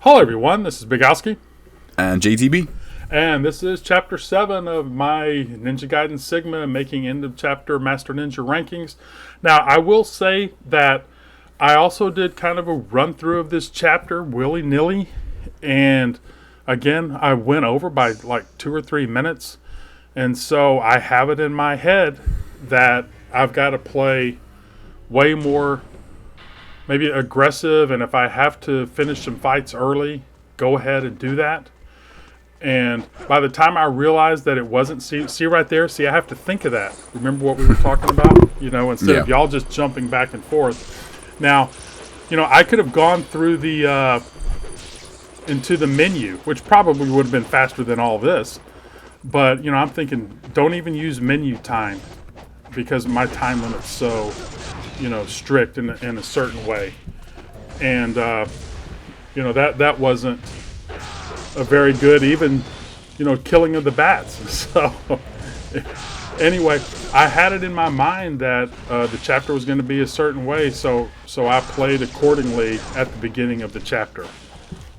Hello everyone, this is Bigalski. And JTB. And this is Chapter 7 of my Ninja Gaiden Sigma Making End of Chapter Master Ninja Rankings. Now, I will say that I also did kind of a run-through of this chapter, willy-nilly. And again, I went over by like 2 or 3 minutes. And so I have it in my head that I've got to play way more maybe aggressive, and if I have to finish some fights early, go ahead and do that. And by the time I realized that it wasn't, see right there, I have to think of that. Remember what we were talking about? Instead of y'all just jumping back and forth. Now, I could have gone through the into the menu, which probably would have been faster than all this. But, I'm thinking, don't even use menu time because my time limit's so strict in a certain way, and that wasn't a very good even killing of the bats. So anyway, I had it in my mind that the chapter was going to be a certain way, so I played accordingly at the beginning of the chapter.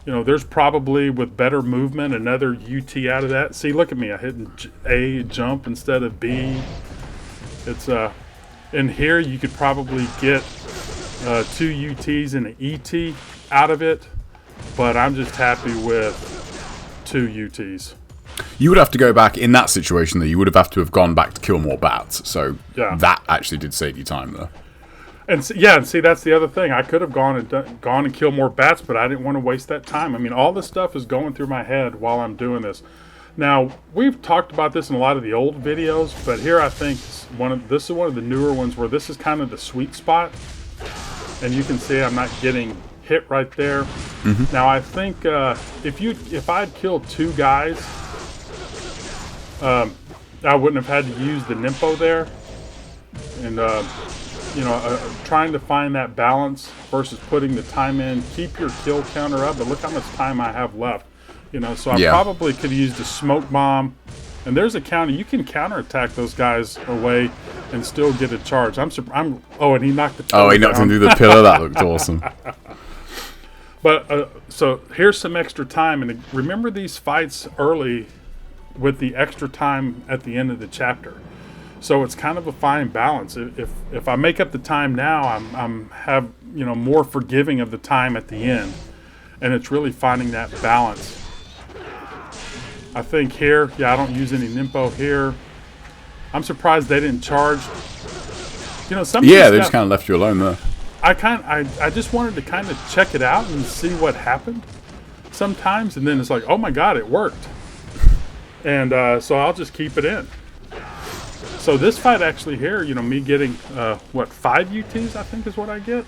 There's probably, with better movement, another UT out of that. See, look at me, I hit A jump instead of B. It's in here, you could probably get 2 UTs and an ET out of it, but I'm just happy with 2 UTs. You would have to go back in that situation, though. You would have to have gone back to kill more bats. So that actually did save you time, though. And see, that's the other thing. I could have gone and killed more bats, but I didn't want to waste that time. I mean, all this stuff is going through my head while I'm doing this. Now, we've talked about this in a lot of the old videos, but here I think this is one of the newer ones where this is kind of the sweet spot. And you can see I'm not getting hit right there. Mm-hmm. Now, I think if I'd killed 2 guys, I wouldn't have had to use the Nimpo there. And, trying to find that balance versus putting the time in. Keep your kill counter up, but look how much time I have left. So I probably could have used a smoke bomb. And there's a counter. You can counterattack those guys away and still get a charge. And he knocked the pillar down. He knocked him through the pillar. That looked awesome. But, so here's some extra time. And remember these fights early with the extra time at the end of the chapter. So it's kind of a fine balance. If I make up the time now, I'm more forgiving of the time at the end. And it's really finding that balance. I think here, I don't use any Nimpo here. I'm surprised they didn't charge. They just kind of left you alone there. I just wanted to kind of check it out and see what happened sometimes, and then it's like, oh my God, it worked. And so I'll just keep it in. So this fight actually here, me getting 5 UTs I think is what I get.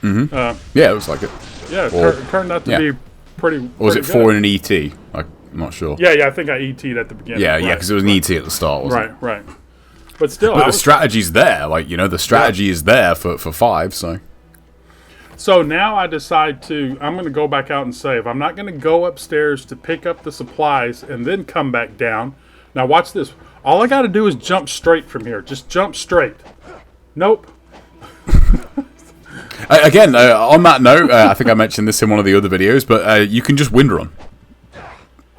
Mm-hmm. It looks like it. Yeah, it turned out to be pretty. Or was it 4 in an ET? I'm not sure. Yeah, I think I ET'd at the beginning. Yeah, because it was an ET at the start, wasn't it? Right. But still, the strategy's there. The strategy is there for 5. So now I decide I'm going to go back out and save. I'm not going to go upstairs to pick up the supplies and then come back down. Now watch this. All I got to do is jump straight from here. Just jump straight. Nope. Again, on that note, I think I mentioned this in one of the other videos, but you can just wind run.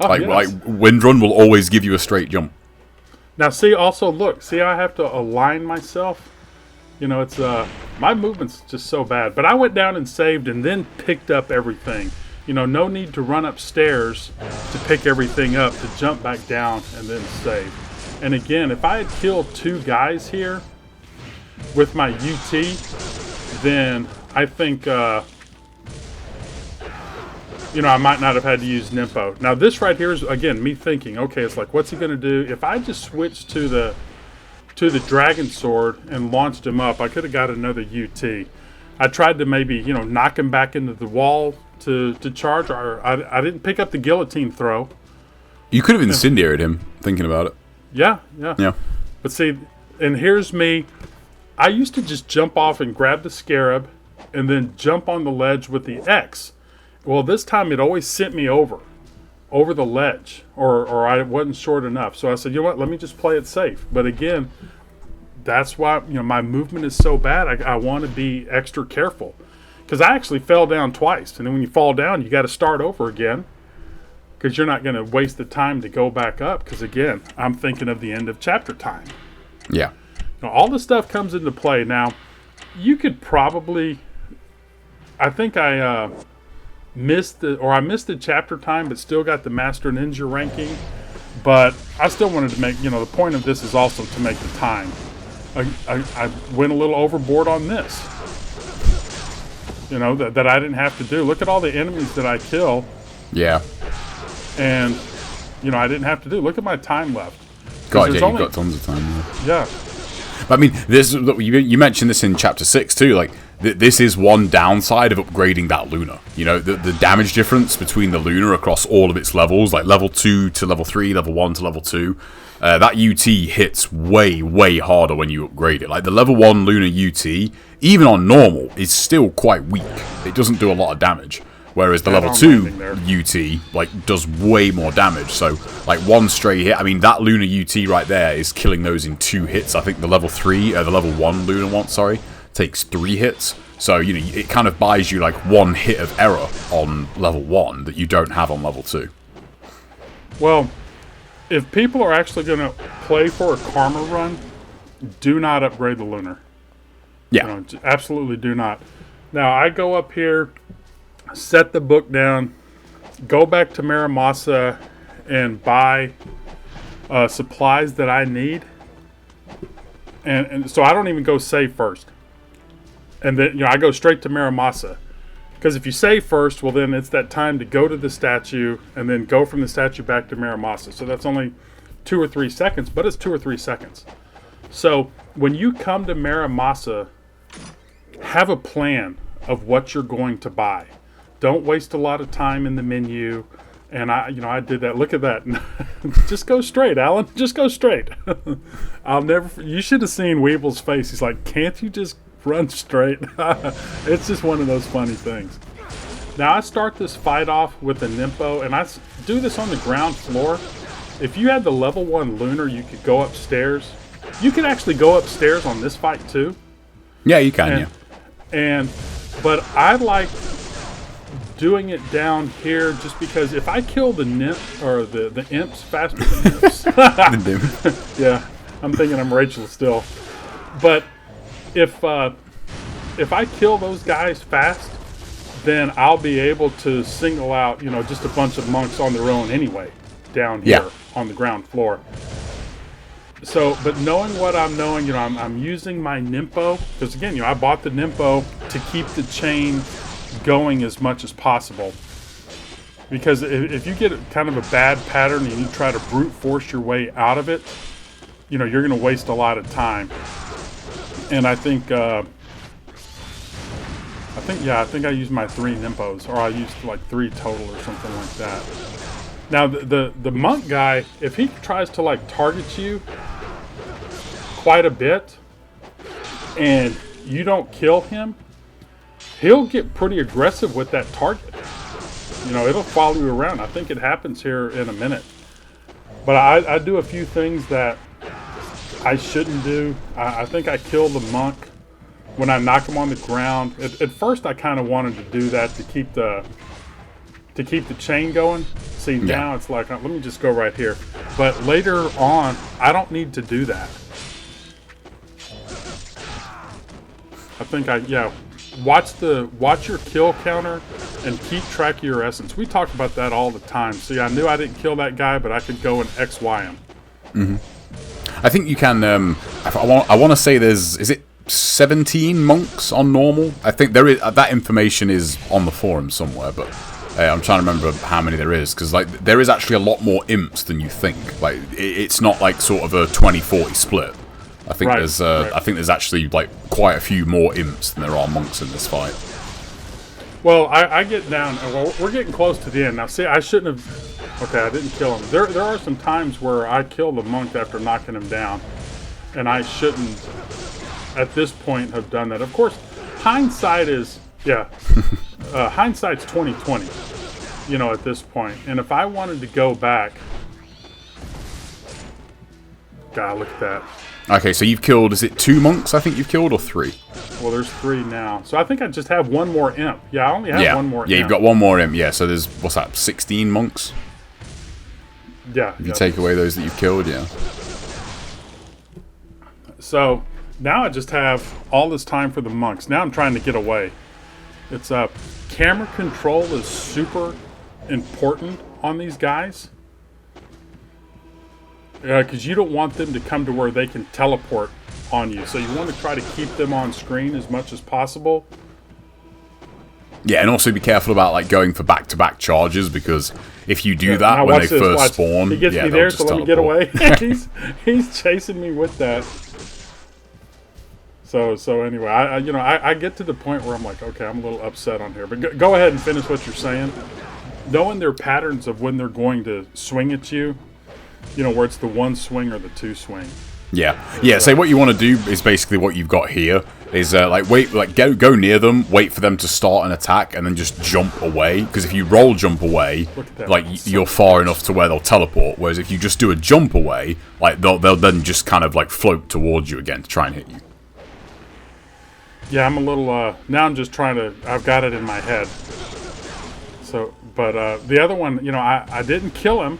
Wind run will always give you a straight jump. Now, look, I have to align myself. It's my movement's just so bad. But I went down and saved and then picked up everything. No need to run upstairs to pick everything up, to jump back down and then save. And again, if I had killed 2 guys here with my UT, then I think I might not have had to use Nimpo. Now this right here is, again, me thinking, okay, it's like, what's he going to do? If I just switched to the Dragon Sword and launched him up, I could have got another UT. I tried to maybe, knock him back into the wall to charge, or I didn't pick up the guillotine throw. You could have incendiated him, thinking about it. Yeah. But see, and here's me. I used to just jump off and grab the scarab and then jump on the ledge with the X. Well, this time it always sent me over the ledge, or I wasn't short enough. So I said, you know what, let me just play it safe. But again, that's why my movement is so bad. I want to be extra careful. Because I actually fell down twice. And then when you fall down, you got to start over again. Because you're not going to waste the time to go back up. Because, again, I'm thinking of the end of chapter time. Yeah. Now, all this stuff comes into play. Now, you could probably... I think I missed the chapter time, but still got the Master Ninja ranking. But I still wanted to make... the point of this is also to make the time. I went a little overboard on this. That I didn't have to do. Look at all the enemies that I kill. Yeah. And, I didn't have to do. Look at my time left. God, yeah, you've got tons of time left. Yeah. I mean, you mentioned this in Chapter 6, too. Like, this is one downside of upgrading that Luna. The damage difference between the Luna across all of its levels, like level 2 to level 3, level 1 to level 2, that UT hits way, way harder when you upgrade it. Like, the level 1 Luna UT, even on normal, is still quite weak. It doesn't do a lot of damage. Whereas the level 2 UT, like, does way more damage. So, like, one stray hit, I mean, that Luna UT right there is killing those in 2 hits. I think the level 1 Luna one, takes 3 hits. So, it kind of buys you, like, 1 hit of error on level 1 that you don't have on level 2. Well, if people are actually going to play for a karma run, do not upgrade the Lunar. Yeah. Absolutely do not. Now, I go up here, set the book down, go back to Muramasa, and buy supplies that I need. And so I don't even go save first. And then, I go straight to Muramasa. Because if you save first, well, then it's that time to go to the statue and then go from the statue back to Muramasa. So that's only 2 or 3 seconds, but it's 2 or 3 seconds. So when you come to Muramasa, have a plan of what you're going to buy. Don't waste a lot of time in the menu. And I did that. Look at that. Just go straight, Alan. Just go straight. You should have seen Weeble's face. He's like, can't you just run straight? It's just one of those funny things. Now I start this fight off with a Nimpo, and I do this on the ground floor. If you had the level 1 Lunar, you could go upstairs. You could actually go upstairs on this fight too. Yeah, you can. But I like doing it down here just because if I kill the the imps faster than imps. Yeah, I'm thinking I'm Rachel still. But if I kill those guys fast, then I'll be able to single out, just a bunch of monks on their own anyway, down here on the ground floor. So, but knowing what I'm knowing, I'm using my Nimpo, because again, I bought the Nimpo to keep the chain going as much as possible. Because if you get kind of a bad pattern and you try to brute force your way out of it, you're going to waste a lot of time. And I think I used my 3 Nimpos, or I used like 3 total or something like that. Now the monk guy, if he tries to like target you quite a bit and you don't kill him, he'll get pretty aggressive with that target. It'll follow you around. I think it happens here in a minute. But I do a few things that I shouldn't do. I think I kill the monk when I knock him on the ground. At first, I kind of wanted to do that to keep the chain going. See, now it's like, let me just go right here. But later on, I don't need to do that. I think watch your kill counter and keep track of your essence. We talk about that all the time. See, I knew I didn't kill that guy, but I could go and XY him. Mm-hmm. I think you can. I want to say is it 17 monks on normal? I think there is. That information is on the forum somewhere, but I'm trying to remember how many there is, because like there is actually a lot more imps than you think. Like it's not like sort of a 20-40 split. I think there's actually like quite a few more imps than there are monks in this fight. Well, I get down. Well, we're getting close to the end now. See, I shouldn't have. Okay, I didn't kill him. There are some times where I kill the monk after knocking him down, and I shouldn't, at this point, have done that. Of course, hindsight is hindsight's 20/20. At this point, and if I wanted to go back, God, look at that. Okay, so you've killed. Is it 2 monks? I think you've killed, or 3? Well, there's 3 now. So I think I just have 1 more imp. Yeah, I only have 1 more imp. Yeah, you've got 1 more imp. Yeah, so there's, what's that, 16 monks? Yeah. If you take away those that you've killed, yeah. So now I just have all this time for the monks. Now I'm trying to get away. It's camera control is super important on these guys. Because you don't want them to come to where they can teleport on you. So you want to try to keep them on screen as much as possible. Yeah, and also be careful about like going for back-to-back charges, because if you do that when they first spawn, he gets me there, so let me get away. he's chasing me with that. So anyway, I get to the point where I'm like, okay, I'm a little upset on here. But go ahead and finish what you're saying. Knowing their patterns of when they're going to swing at you, where it's the 1 swing or the 2 swing. Yeah. So what you want to do is basically what you've got here is go near them, wait for them to start an attack, and then just jump away. Because if you roll jump away, like you're far enough to where they'll teleport. Whereas if you just do a jump away, like they'll then just kind of like float towards you again to try and hit you. Yeah, I'm a little, now I'm just trying to, I've got it in my head. So, but the other one, I didn't kill him,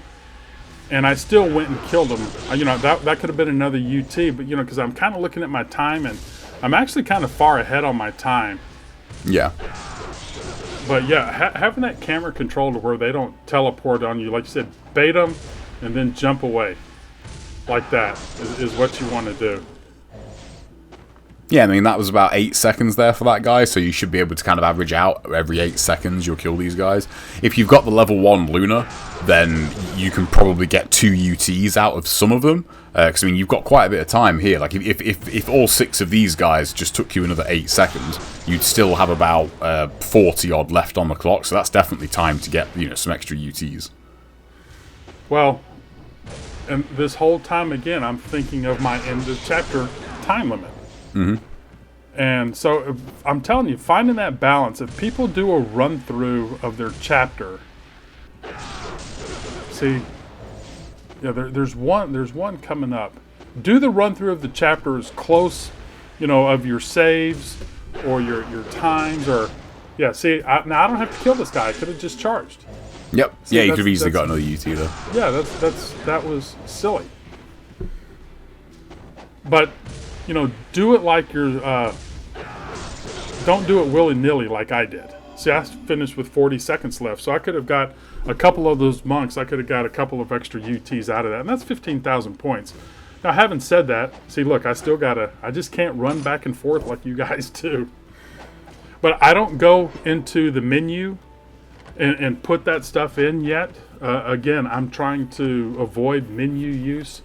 and I still went and killed him. That could have been another UT, but, because I'm kind of looking at my time, and I'm actually kind of far ahead on my time. Yeah. But yeah, having that camera control to where they don't teleport on you, like you said, bait them, and then jump away. Like that is what you want to do. Yeah, I mean, that was about 8 seconds there for that guy, so you should be able to kind of average out every 8 seconds you'll kill these guys. If you've got the level 1 Luna, then you can probably get 2 UTs out of some of them, because, you've got quite a bit of time here. Like, if all 6 of these guys just took you another 8 seconds, you'd still have about 40-odd left on the clock, so that's definitely time to get, some extra UTs. Well, and this whole time, again, I'm thinking of my end of chapter time limit. Mm-hmm. And so I'm telling you, finding that balance, if people do a run through of their chapter, see, yeah, there's one coming up. Do the run through of the chapter as close, of your saves or your times, or yeah. See, now I don't have to kill this guy. I could have just charged. Yep. See, yeah, you could have easily got another UT though. Yeah, that was silly. But do it like you're. Don't do it willy-nilly like I did. See, I finished with 40 seconds left, so I could have got a couple of those monks. I could have got a couple of extra UTs out of that, and that's 15,000 points. Now, having said that, see, look, I just can't run back and forth like you guys do. But I don't go into the menu and put that stuff in yet. Again, I'm trying to avoid menu use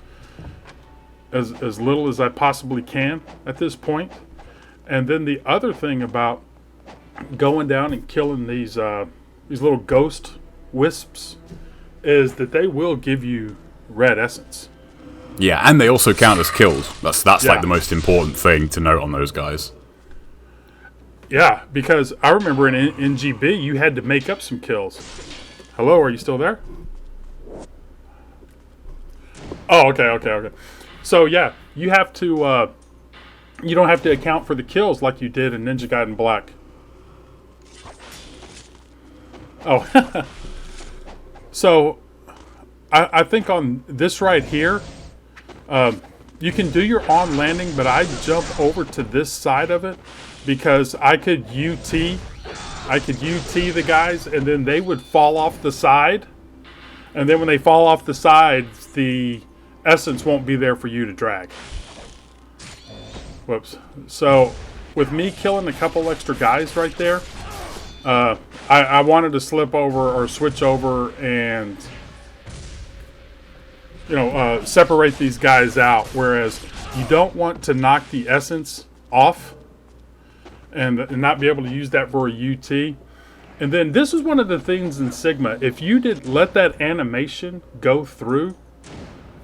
as little as I possibly can at this point. And then the other thing about going down and killing these little ghost wisps is that they will give you red essence. Yeah, and they also count as kills. That's like the most important thing to note on those guys. Yeah, because I remember in NGB you had to make up some kills. Hello, are you still there? Oh, okay. So yeah, you have to. You don't have to account for the kills like you did in Ninja Gaiden Black. Oh. So, I think on this right here, you can do your on landing, but I jump over to this side of it because I could UT the guys, and then they would fall off the side. And then when they fall off the sides, the essence won't be there for you to drag. Whoops. So, with me killing a couple extra guys right there, I wanted to slip over or switch over and, separate these guys out. Whereas you don't want to knock the essence off and not be able to use that for a UT. And then this is one of the things in Sigma. If you did let that animation go through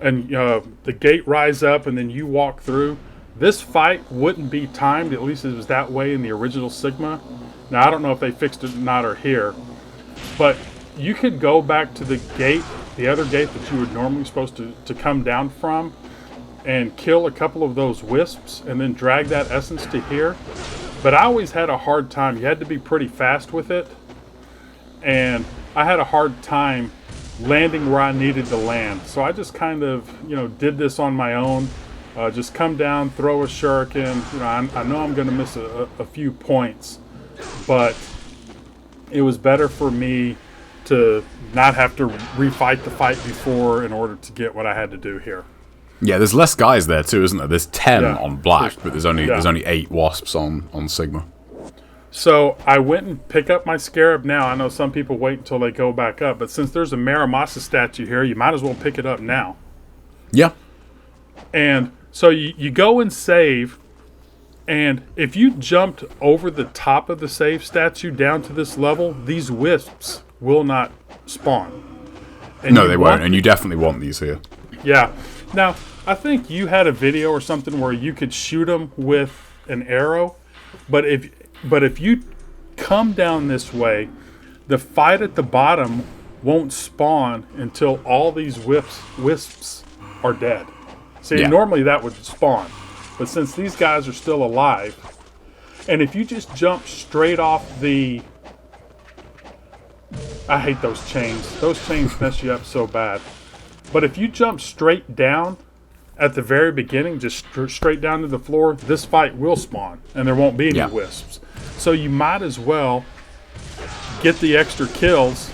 and the gate rise up and then you walk through, this fight wouldn't be timed. At least it was that way in the original Sigma. Now, I don't know if they fixed it or not or here. But you could go back to the gate, the other gate that you were normally supposed to come down from, and kill a couple of those wisps and then drag that essence to here. But I always had a hard time. You had to be pretty fast with it. And I had a hard time landing where I needed to land. So I just kind of, did this on my own. Just come down, throw a shuriken. I know I'm going to miss a few points. But it was better for me to not have to refight the fight before in order to get what I had to do here. Yeah, there's less guys there too, isn't there? There's 10 on black, but there's only 8 wasps on Sigma. So I went and pick up my scarab now. I know some people wait until they go back up, but since there's a Muramasa statue here, you might as well pick it up now. Yeah. And so you go and save, and if you jumped over the top of the save statue down to this level, these wisps will not spawn. And no, they won't, and you definitely want these here. Yeah. Now, I think you had a video or something where you could shoot them with an arrow, but if you come down this way, the fight at the bottom won't spawn until all these wisps are dead. See, normally that would spawn, but since these guys are still alive, and if you just jump straight off the... I hate those chains. Those chains mess you up so bad. But if you jump straight down at the very beginning, just straight down to the floor, this fight will spawn, and there won't be any wisps. So you might as well get the extra kills,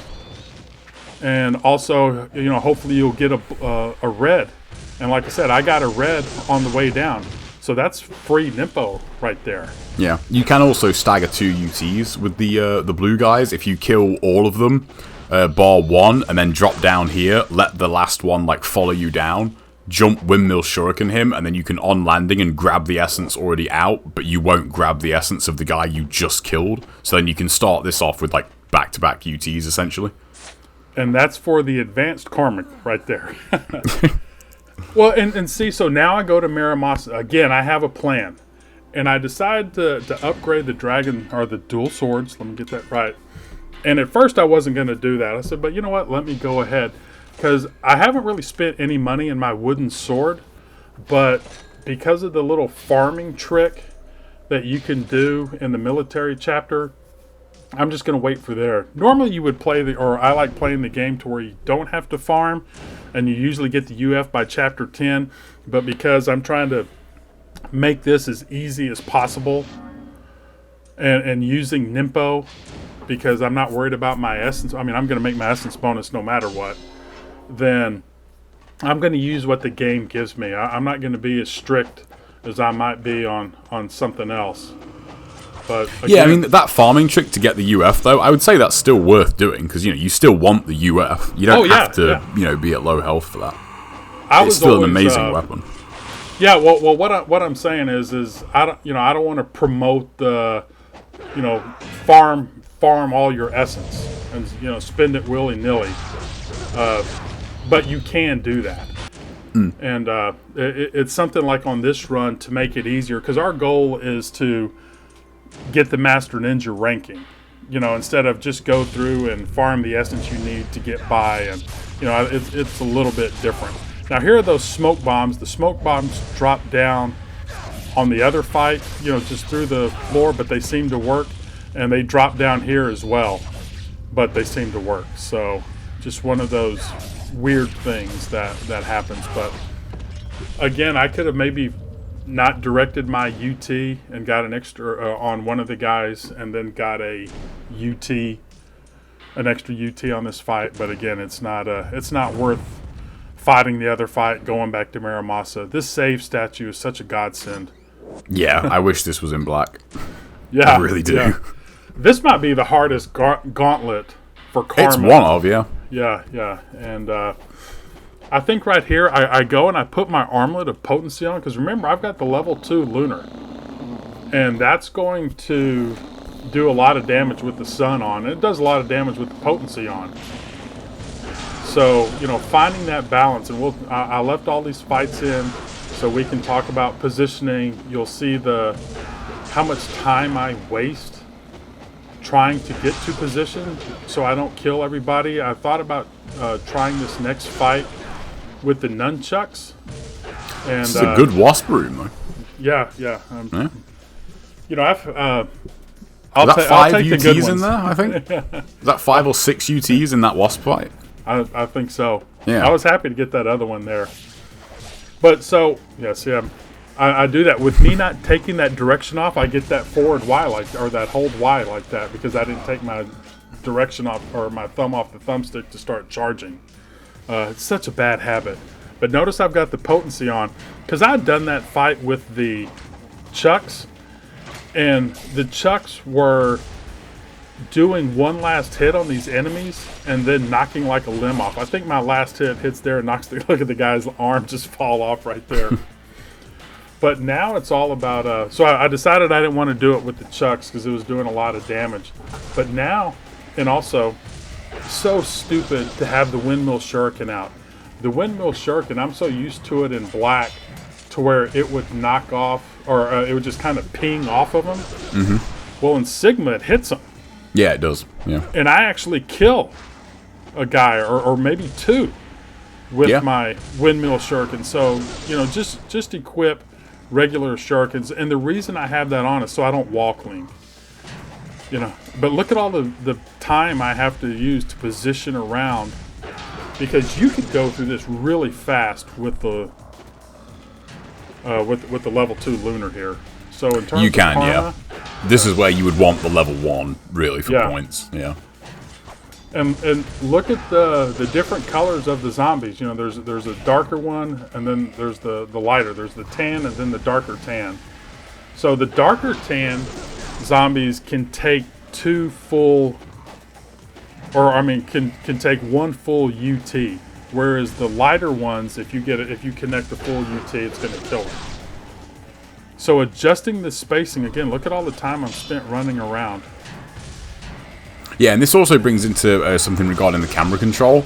and also, hopefully you'll get a red. And like I said, I got a red on the way down. So that's free Nimpo right there. Yeah, you can also stagger 2 UTs with the blue guys. If you kill all of them, bar 1, and then drop down here, let the last one follow you down, jump windmill shuriken him, and then you can on landing and grab the essence already out, but you won't grab the essence of the guy you just killed. So then you can start this off with back-to-back UTs essentially. And that's for the advanced karmic right there. Well, and see, so now I go to Muramasa. Again, I have a plan. And I decide to upgrade the dragon, or the dual swords. Let me get that right. And at first I wasn't going to do that. I said, but you know what? Let me go ahead. Because I haven't really spent any money in my wooden sword. But because of the little farming trick that you can do in the military chapter, I'm just going to wait for there. Normally you would play I like playing the game to where you don't have to farm, and you usually get the UF by chapter 10, but because I'm trying to make this as easy as possible, and using Nimpo, because I'm not worried about my essence, I'm going to make my essence bonus no matter what, then I'm going to use what the game gives me. I'm not going to be as strict as I might be on something else. But again, that farming trick to get the UF, though, I would say that's still worth doing, because you still want the UF. You don't have to be at low health for that. It's still an amazing weapon. Yeah, well, what I'm saying is I don't want to promote the farm all your essence and spend it willy-nilly, but you can do that. And it's something like on this run to make it easier, because our goal is to get the Master Ninja ranking, instead of just go through and farm the essence you need to get by, and it's a little bit different. Now here are those smoke bombs. The smoke bombs drop down on the other fight, just through the floor, but they seem to work, and they drop down here as well, but they seem to work. So just one of those weird things that happens. But again, I could have maybe not directed my UT and got an extra on one of the guys, and then got an extra UT on this fight. But again, it's not worth fighting the other fight, going back to Muramasa. This save statue is such a godsend. Yeah, I wish this was in black. Yeah, I really do. Yeah. This might be the hardest gauntlet for Karma. It's one of, yeah. Yeah, and I think right here, I go and I put my armlet of potency on, because remember, I've got the level 2 lunar. And that's going to do a lot of damage with the sun on. It does a lot of damage with the potency on. So, finding that balance, and I left all these fights in so we can talk about positioning. You'll see how much time I waste trying to get to position so I don't kill everybody. I thought about trying this next fight with the nunchucks. And it's a good wasp room, though. Yeah. You know, I'll I'll take the good UTs in ones. there, I think? Is that 5 or 6 UTs in that wasp fight? I think so. Yeah. I was happy to get that other one there. But so, yeah, see, I do that. With me not taking that direction off, I get that forward Y or that hold Y like that because I didn't take my direction off or my thumb off the thumbstick to start charging. It's such a bad habit. But notice I've got the potency on because I'd done that fight with the chucks, and the chucks were doing one last hit on these enemies and then knocking like a limb off. I think my last hit hits there and knocks look at the guy's arm just fall off right there. But now it's all about so I decided I didn't want to do it with the chucks because it was doing a lot of damage. But now, and also so stupid to have the windmill shuriken out. The windmill shuriken, I'm so used to it in black to where it would knock off or it would just kind of ping off of them. Mm-hmm. Well, in Sigma it hits them. Yeah, it does. Yeah. And I actually kill a guy or maybe two with my windmill shuriken. So, you know, just equip regular shurikens. And the reason I have that on is so I don't wall cling. You know, but look at all the time I have to use to position around because you could go through this really fast with the with the level 2 lunar here. So in terms you can, of karma, this is where you would want the level 1 really for Yeah. points. Yeah. And look at the different colors of the zombies. You know, there's a darker one, and then there's the lighter. There's the tan, and then the darker tan. So the darker tan zombies can take two full, or I mean, can take one full UT. Whereas the lighter ones, if you connect the full UT, it's going to kill them. So adjusting the spacing again. Look at all the time I'm spent running around. Yeah, and this also brings into something regarding the camera control,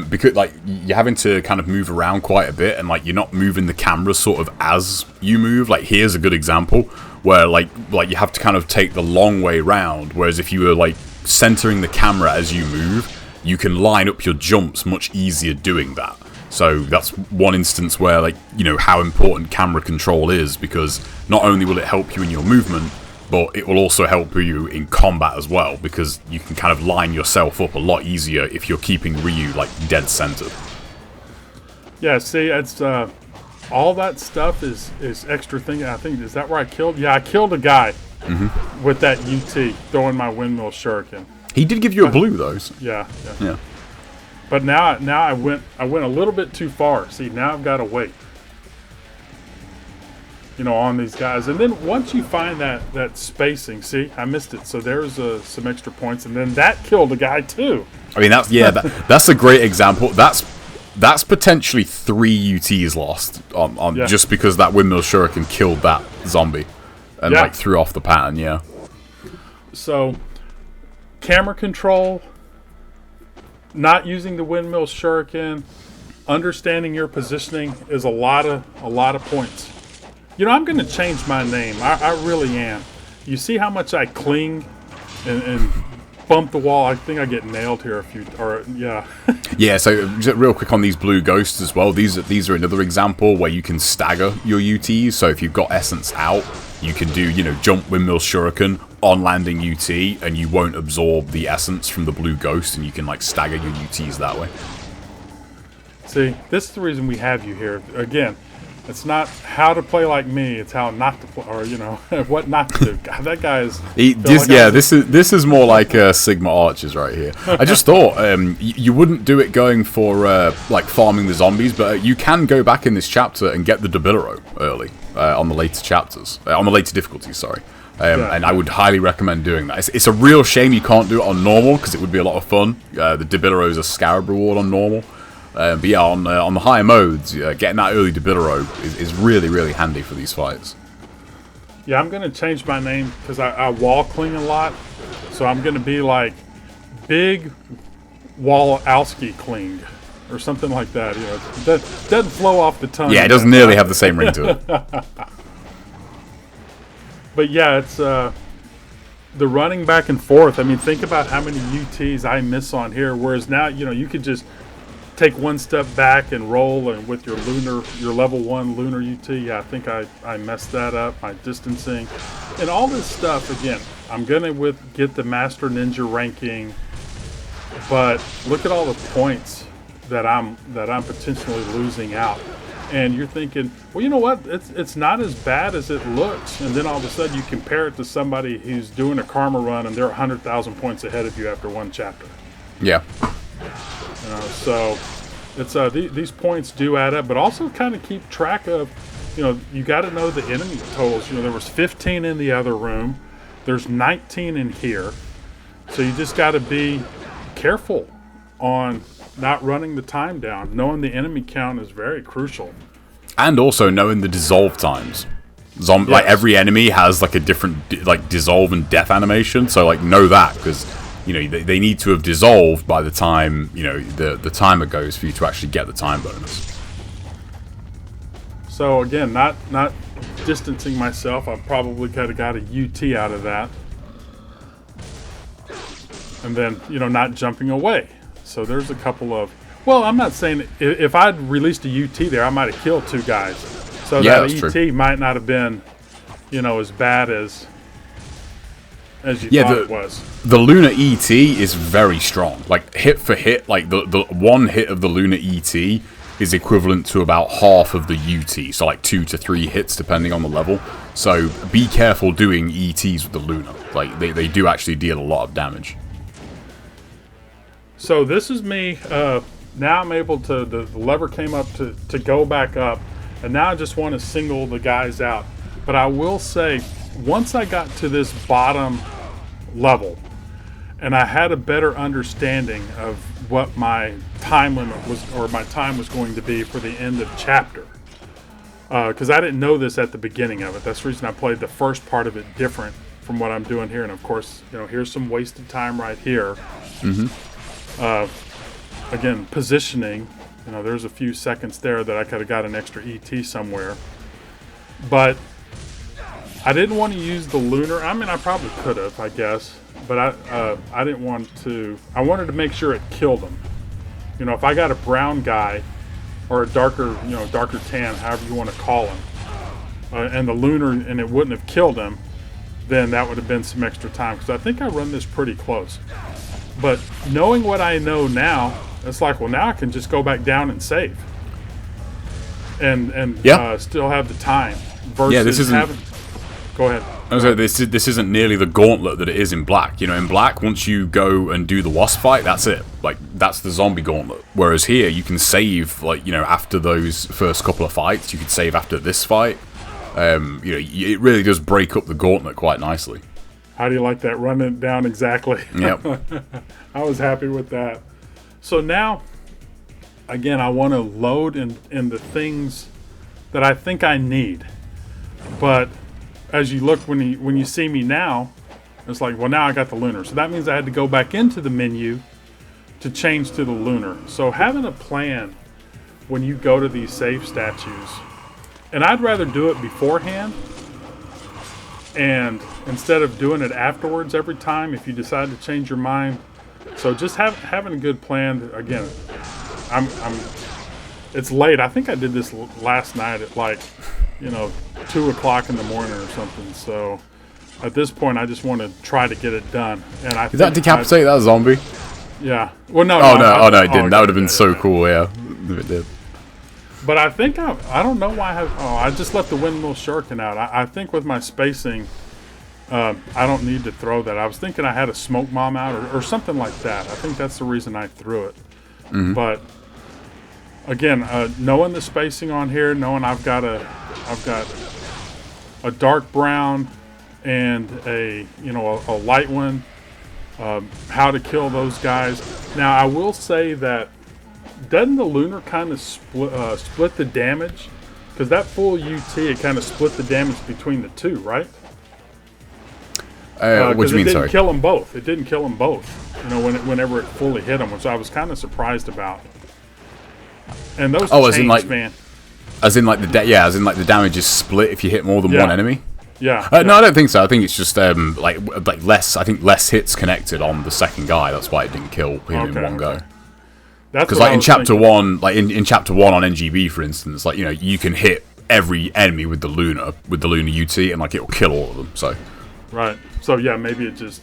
because like you're having to kind of move around quite a bit, and like you're not moving the camera sort of as you move. Like here's a good example where like you have to kind of take the long way round, whereas if you were like centering the camera as you move, you can line up your jumps much easier doing that. So that's one instance where, like, you know, how important camera control is, because not only will it help you in your movement, but it will also help you in combat as well, because you can kind of line yourself up a lot easier if you're keeping Ryu, like, dead centered. Yeah, see, it's all that stuff is extra thing. I think, is that where I killed? Yeah, I killed a guy with that UT, throwing my windmill shuriken. He did give you a blue, though. So. Yeah. Yeah. But now I went a little bit too far. See, now I've got to wait. You know, on these guys. And then once you find that spacing, see, I missed it. So there's some extra points, and then that killed a guy too. I mean, that's a great example. That's potentially 3 UTs lost on just because that windmill shuriken killed that zombie and like threw off the pattern. Yeah. So, camera control, not using the windmill shuriken, understanding your positioning is a lot of points. You know, I'm going to change my name. I really am. You see how much I cling and bump the wall? I think I get nailed here Yeah, so just real quick on these blue ghosts as well. These are another example where you can stagger your UTs. So if you've got essence out, you can do, you know, jump windmill shuriken on landing UT, and you won't absorb the essence from the blue ghost, and you can like stagger your UTs that way. See, this is the reason we have you here. Again, it's not how to play like me; it's how not to play, or you know, what not to do. God, that guy is. This is more like Sigma Archers right here. I just thought you wouldn't do it going for like farming the zombies, but you can go back in this chapter and get the Debilero early on the later chapters, on the later difficulties. Sorry. And I would highly recommend doing that. It's a real shame you can't do it on normal, because it would be a lot of fun. The Debilero is a scarab reward on normal. But yeah, on the higher modes, getting that early Debilero is really, really handy for these fights. Yeah, I'm going to change my name because I wall cling a lot. So I'm going to be like Big Wallowski Cling or something like that. You know, it doesn't flow off the tongue. Yeah, it doesn't nearly have the same ring to it. But yeah, it's the running back and forth. I mean, think about how many UTs I miss on here. Whereas now, you know, you could just take one step back and roll, and with your level 1 lunar UT, yeah, I think I messed that up. My distancing and all this stuff. Again, I'm gonna get the Master Ninja ranking, but look at all the points that I'm potentially losing out. And you're thinking, well, you know what? It's not as bad as it looks. And then all of a sudden you compare it to somebody who's doing a karma run and they're 100,000 points ahead of you after one chapter. Yeah. So it's these points do add up, but also kind of keep track of, you got to know the enemy totals. There was 15 in the other room. There's 19 in here. So you just got to be careful on not running the time down. Knowing the enemy count is very crucial. And also knowing the dissolve times. Like every enemy has like a different like dissolve and death animation, so like know that, because they need to have dissolved by the time the timer goes for you to actually get the time bonus. So again, not distancing myself, I probably could have got a UT out of that, and then not jumping away. So there's a couple of, well, I'm not saying if I'd released a UT there, I might have killed 2 guys. So that ET might not have been, as bad as you thought it was. The Lunar ET is very strong. Like hit for hit, like the one hit of the Lunar ET is equivalent to about half of the UT. So like 2 to 3 hits depending on the level. So be careful doing ETs with the Lunar. Like they do actually deal a lot of damage. So this is me. Now I'm able to, the lever came up to go back up, and now I just want to single the guys out. But I will say, once I got to this bottom level, and I had a better understanding of what my time limit was, or my time was going to be for the end of chapter, because I didn't know this at the beginning of it. That's the reason I played the first part of it different from what I'm doing here. And of course, here's some wasted time right here. Mm-hmm. Again, positioning, there's a few seconds there that I could have got an extra ET somewhere. But I didn't want to use the lunar. I mean, I probably could have, I guess. But I didn't want to. I wanted to make sure it killed him. If I got a brown guy or a darker tan, however you want to call him, and the lunar, and it wouldn't have killed him, then that would have been some extra time. Because I think I run this pretty close. But knowing what I know now, it's like, well, now I can just go back down and save, and still have the time. Versus this isn't. Go ahead. This isn't nearly the gauntlet that it is in Black. In Black, once you go and do the wasp fight, that's it. Like that's the zombie gauntlet. Whereas here, you can save after those first couple of fights. You could save after this fight. It really does break up the gauntlet quite nicely. How do you like that? Run it down exactly. Yep. I was happy with that. So now, again, I want to load in the things that I think I need. But as you look, when you see me now, it's like, well, now I got the lunar. So that means I had to go back into the menu to change to the lunar. So having a plan when you go to these save statues, and I'd rather do it beforehand, and instead of doing it afterwards every time if you decide to change your mind. So just having a good plan. Again, it's late. I think I did this last night at 2 o'clock in the morning or something. So at this point, I just want to try to get it done. And did that decapitate that zombie? Yeah. Well, no. No, it didn't. That would have been so cool. Yeah, it did. But I think I don't know why I just left the windmill shuriken out. I think with my spacing, I don't need to throw that. I was thinking I had a smoke bomb out or something like that. I think that's the reason I threw it. Mm-hmm. But again, knowing the spacing on here, knowing I've got a dark brown and a light one, how to kill those guys. Now I will say that, doesn't the lunar kind of split the damage? Because that full UT, it kind of split the damage between the two, right? What do you mean, sorry? It didn't kill them both. Whenever it fully hit them, which I was kind of surprised about. And those man. As in like the damage is split if you hit more than one enemy. Yeah. No, I don't think so. I think it's just like less. I think less hits connected on the second guy. That's why it didn't kill him in one go. That's Because what like I in was chapter thinking. one, like in chapter one on NGB, for instance, like you can hit every enemy with the Luna UT, and like it'll kill all of them. So Right. So yeah, maybe it just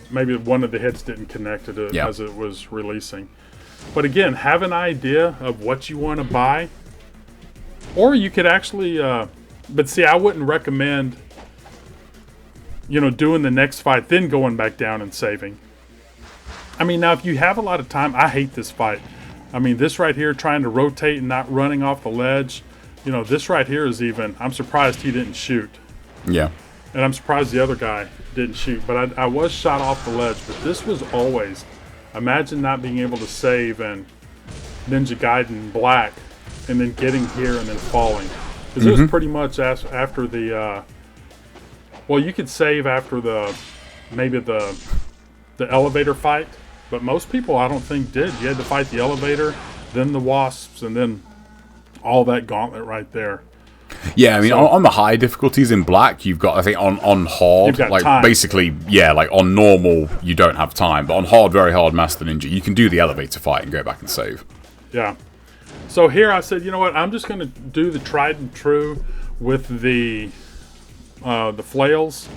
maybe one of the hits didn't connect to it Yeah. as it was releasing. But again, have an idea of what you want to buy, or you could actually. But see, I wouldn't recommend doing the next fight, then going back down and saving. I mean, now if you have a lot of time, I hate this fight. I mean, this right here, trying to rotate and not running off the ledge. This right here is even. I'm surprised he didn't shoot. yeah, And I'm surprised the other guy didn't shoot. But I was shot off the ledge. But this was always... Imagine not being able to save and Ninja Gaiden Black and then getting here and then falling. Because it was pretty much after the... well, you could save after maybe the elevator fight. But most people, I don't think, did. You had to fight the elevator, then the wasps, and then all that gauntlet right there. yeah. I mean, So- on the high difficulties in Black, you've got, I think on hard, You've got like time. basically, yeah, like on normal you don't have time, but on hard, very hard Master Ninja, you can do the elevator fight and go back and save. Yeah. So here I said, you know what? I'm just going to do the tried and true with the flails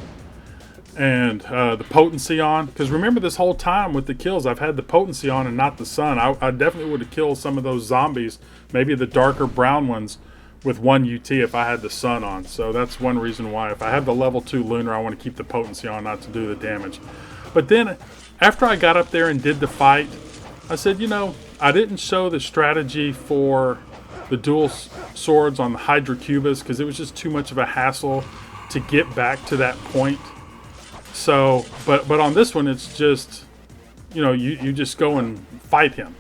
and the potency on. Because remember, this whole time with the kills, I've had the potency on and not the sun. I definitely would have killed some of those zombies, maybe the darker brown ones, with 1 UT if I had the sun on. So that's one reason why. If I have the level 2 lunar, I want to keep the potency on, not to do the damage. But then, after I got up there and did the fight, I said, I didn't show the strategy for the dual swords on the Hydra Cubus because it was just too much of a hassle to get back to that point. So, but on this one, it's just, you just go and fight him,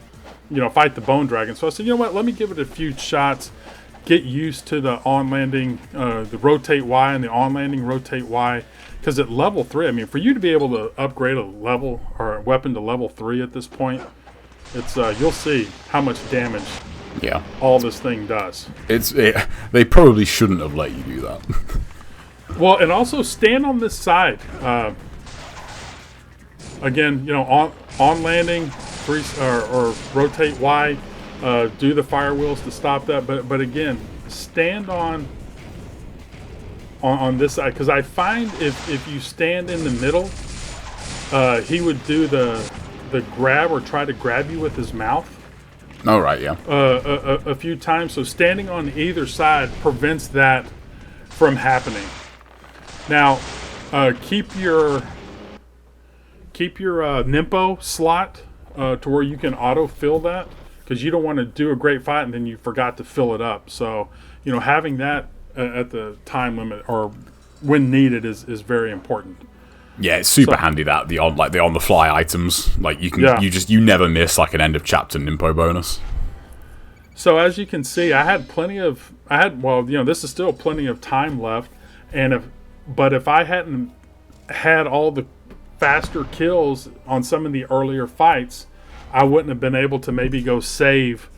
fight the Bone Dragon. So I said, you know what, let me give it a few shots, get used to the on-landing, the rotate Y and the on-landing rotate Y. Because at level 3, I mean, for you to be able to upgrade a level or a weapon to level 3 at this point, it's you'll see how much damage Yeah, all this thing does. they probably shouldn't have let you do that. Well, and also stand on this side. Again, on landing, or rotate Y, do the fire wheels to stop that. But again, stand on this side, because I find if you stand in the middle, he would do the grab or try to grab you with his mouth Oh, right, yeah. a few times. So standing on either side prevents that from happening. Now, keep your Nimpo slot to where you can auto-fill that, because you don't want to do a great fight and then you forgot to fill it up. So, having that at the time limit or when needed is very important. Yeah, it's super handy that the on the fly items, like you can you never miss like an end of chapter Nimpo bonus. So as you can see, this is still plenty of time left, and if I hadn't had all the faster kills on some of the earlier fights, I wouldn't have been able to maybe go save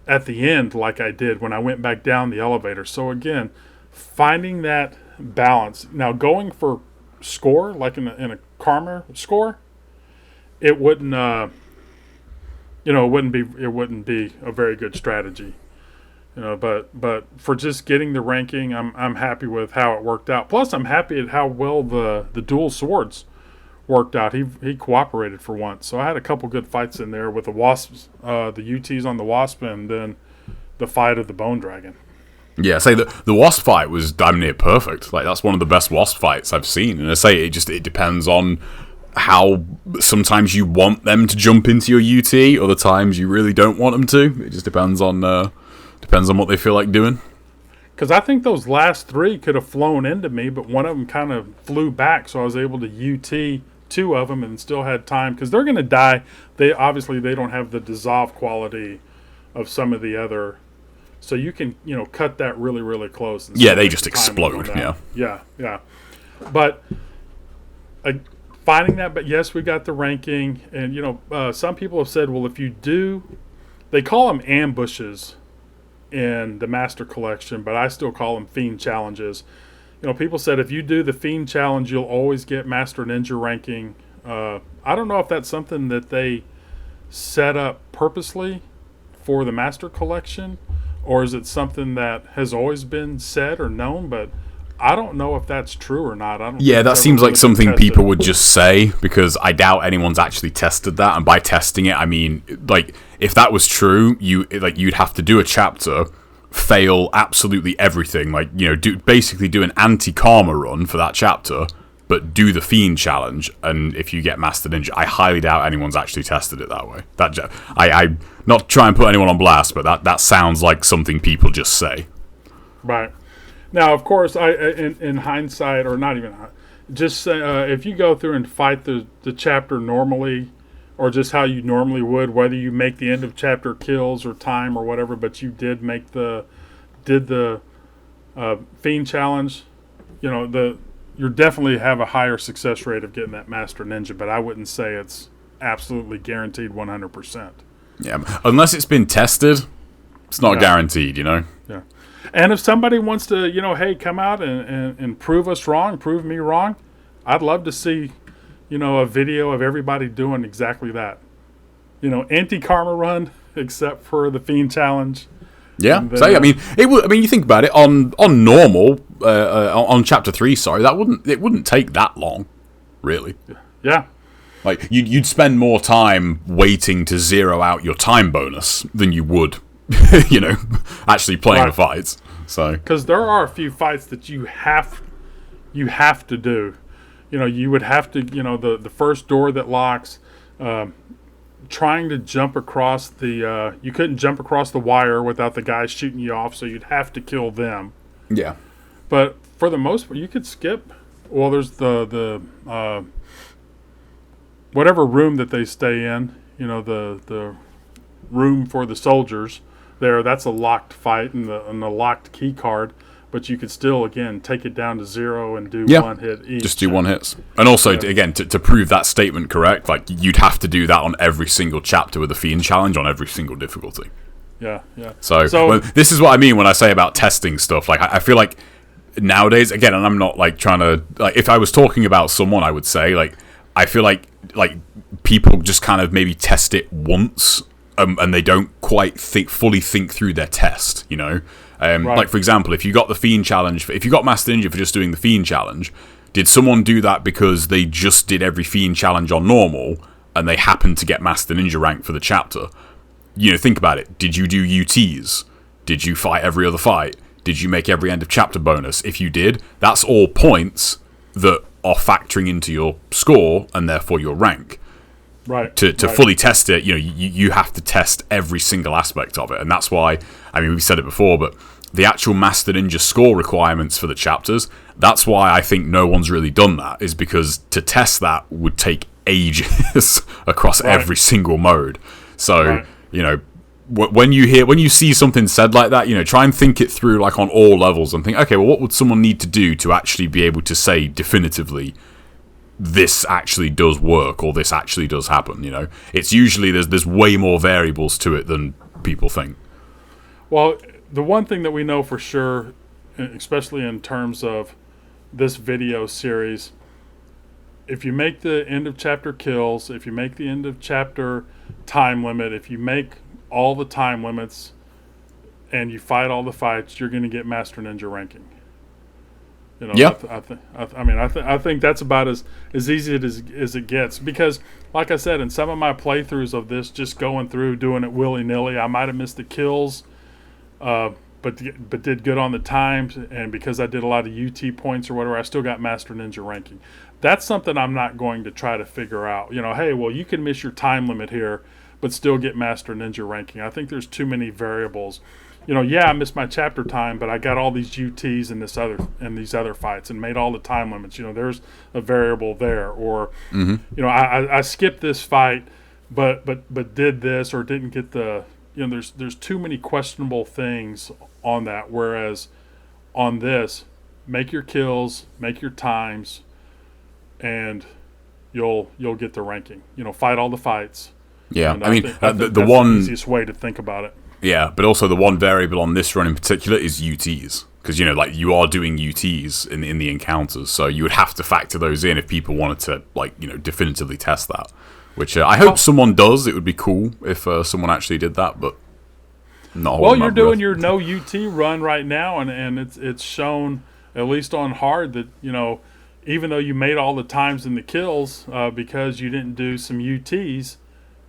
at the end like I did when I went back down the elevator. So again, finding that balance. Now going for score, like in a karma score, it wouldn't it wouldn't be a very good strategy. But for just getting the ranking, I'm happy with how it worked out. Plus I'm happy at how well the dual swords worked out. He cooperated for once. So I had a couple good fights in there with the wasps, the UTs on the wasp, and then the fight of the Bone Dragon. Yeah, say the wasp fight was damn near perfect. Like that's one of the best wasp fights I've seen. And I say it depends on how sometimes you want them to jump into your UT, other times you really don't want them to. It just depends on what they feel like doing. Because I think those last 3 could have flown into me, but one of them kind of flew back, so I was able to UT 2 of them and still had time. Because they're going to die. They don't have the dissolve quality of some of the other. So you can cut that really, really close. And Yeah, they just explode. Yeah. But finding that. But yes, we got the ranking, and some people have said, well, if you do, they call them ambushes in the Master Collection, but I still call them Fiend Challenges. People said if you do the Fiend Challenge, you'll always get Master Ninja ranking. I don't know if that's something that they set up purposely for the Master Collection, or is it something that has always been said or known, but I don't know if that's true or not. I don't. Yeah, think that it's seems ever like really something been people tested. would just say, because I doubt anyone's actually tested that. And by testing it, I mean, like, if that was true, you'd have to do a chapter, fail absolutely everything, like, you know, basically do an anti-karma run for that chapter, but do the Fiend challenge. And if you get Master Ninja, I highly doubt anyone's actually tested it that way. I not try and put anyone on blast, but that sounds like something people just say. Right. Now, of course, in hindsight, or not even, just say, if you go through and fight the chapter normally, or just how you normally would, whether you make the end of chapter kills or time or whatever, but you did make the Fiend challenge, you know, you definitely have a higher success rate of getting that Master Ninja, but I wouldn't say it's absolutely guaranteed 100%. Yeah, unless it's been tested, it's not guaranteed, you know? Yeah. And if somebody wants to, you know, hey, come out and prove us wrong, prove me wrong, I'd love to see, you know, a video of everybody doing exactly that. You know, anti-karma run, except for the Fiend challenge. Yeah, then, so I mean, it would. I mean, you think about it on normal, on chapter 3. Sorry, it wouldn't take that long, really. Yeah. Like you'd spend more time waiting to zero out your time bonus than you would, you know, actually playing the fights. So because there are a few fights that you have to do. You know, you would have to. You know, the first door that locks. Trying to jump across the you couldn't jump across the wire without the guys shooting you off, so you'd have to kill them. Yeah. But for the most part, you could skip. Well, there's the whatever room that they stay in, you know, the room for the soldiers there, that's a locked fight and the locked key card. But you could still, again, take it down to 0 and do one hit each. Just do one hits. And also, to prove that statement correct, like, you'd have to do that on every single chapter with the Fiend challenge on every single difficulty. Yeah, yeah. So this is what I mean when I say about testing stuff. Like, I feel like nowadays, again, and I'm not, like, trying to... Like, if I was talking about someone, I would say, like, I feel like people just kind of maybe test it once, and they don't quite fully think through their test, you know? Like, for example, if you got the Fiend challenge, if you got Master Ninja for just doing the Fiend challenge, did someone do that because they just did every Fiend challenge on normal and they happened to get Master Ninja rank for the chapter? You know, think about it. Did you do UTs? Did you fight every other fight? Did you make every end of chapter bonus? If you did, that's all points that are factoring into your score and therefore your rank. Right. To fully test it, you know, you have to test every single aspect of it. And that's why, I mean, we've said it before, but the actual Master Ninja score requirements for the chapters, that's why I think no one's really done that, is because to test that would take ages across every single mode. So, you know, when you see something said like that, you know, try and think it through, like, on all levels and think, okay, well, what would someone need to do to actually be able to say definitively this actually does work or this actually does happen? You know, it's usually there's way more variables to it than people think. Well, the one thing that we know for sure, especially in terms of this video series, if you make the end of chapter kills, if you make the end of chapter time limit, if you make all the time limits and you fight all the fights, you're going to get Master Ninja ranking. You know, I think that's about as easy as it gets, because, like I said, in some of my playthroughs of this, just going through doing it willy-nilly, I might have missed the kills, but did good on the times, and because I did a lot of UT points or whatever, I still got Master Ninja ranking. That's something I'm not going to try to figure out. You know, hey, well, you can miss your time limit here, but still get Master Ninja ranking. I think there's too many variables. You know, yeah, I missed my chapter time, but I got all these UTs in these other fights and made all the time limits. You know, there's a variable there. Or, you know, I skipped this fight, but did this or didn't get the. You know, there's too many questionable things on that. Whereas on this, make your kills, make your times, and you'll get the ranking. You know, fight all the fights. Yeah, and I mean, think that's the one the easiest way to think about it. Yeah, but also the one variable on this run in particular is UTs. Because, you know, like, you are doing UTs in the encounters, so you would have to factor those in if people wanted to, like, you know, definitively test that. which I hope someone does. It would be cool if someone actually did that, but not. Well, you're doing your no UT run right now, and it's shown, at least on hard, that, you know, even though you made all the times and the kills, because you didn't do some UTs,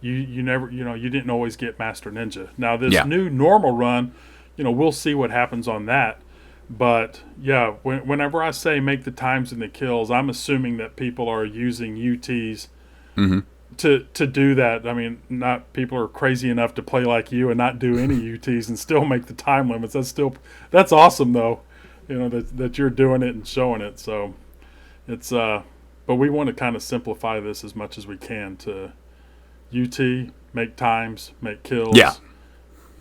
you never, you know, you didn't always get Master Ninja. Now this new normal run, you know, we'll see what happens on that. But yeah, whenever I say make the times and the kills, I'm assuming that people are using UTs to do that. I mean, not people are crazy enough to play like you and not do any UTs and still make the time limits. That's awesome though, you know, that you're doing it and showing it. So it's but we want to kind of simplify this as much as we can to UT, make times, make kills. Yeah.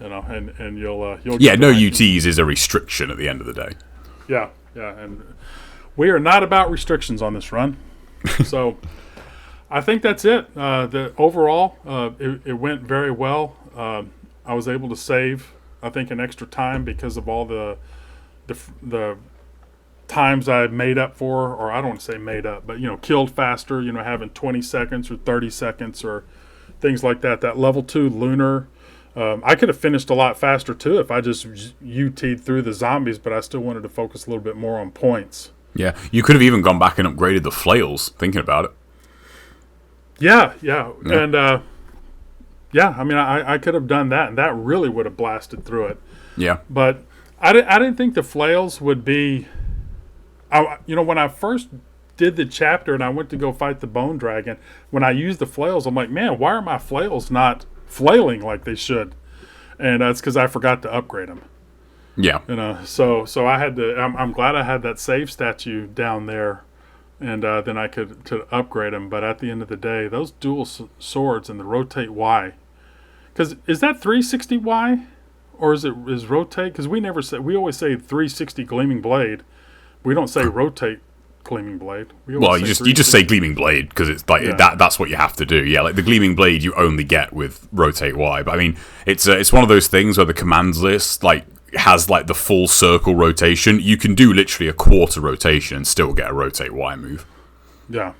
You know, and you'll yeah, no UTs is a restriction at the end of the day. Yeah, and we are not about restrictions on this run. So I think that's it. The overall, it went very well. I was able to save, I think, an extra time because of all the times I made up for, or I don't want to say made up, but, you know, killed faster, you know, having 20 seconds or 30 seconds or things like that. That level 2 lunar, I could have finished a lot faster too if I just UT'd through the zombies, but I still wanted to focus a little bit more on points. Yeah, you could have even gone back and upgraded the flails, thinking about it. Yeah. And I mean, I could have done that, and that really would have blasted through it. Yeah. But I didn't think the flails would be... you know, when I first did the chapter and I went to go fight the bone dragon, when I used the flails, I'm like, man, why are my flails not flailing like they should? And it's because I forgot to upgrade them. Yeah. You know, so I had to. I'm glad I had that save statue down there, and then I could upgrade them. But at the end of the day, those dual swords and the rotate Y, because is that 360 Y, or is rotate? Because we always say 360 gleaming blade. We don't say rotate gleaming blade. Well, you just say gleaming blade because it's like that's what you have to do. Yeah, like the gleaming blade you only get with rotate Y. But I mean, it's one of those things where the commands list like has like the full circle rotation. You can do literally a quarter rotation and still get a rotate Y move. Yeah.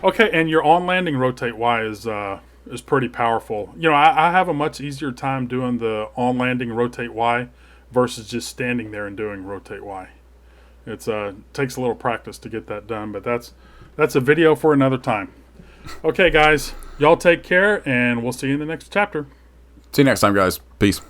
Okay, and your on landing rotate Y is pretty powerful. You know, I have a much easier time doing the on landing rotate Y versus just standing there and doing rotate Y. It's takes a little practice to get that done, but that's a video for another time. Okay, guys, y'all take care, and we'll see you in the next chapter. See you next time, guys. Peace.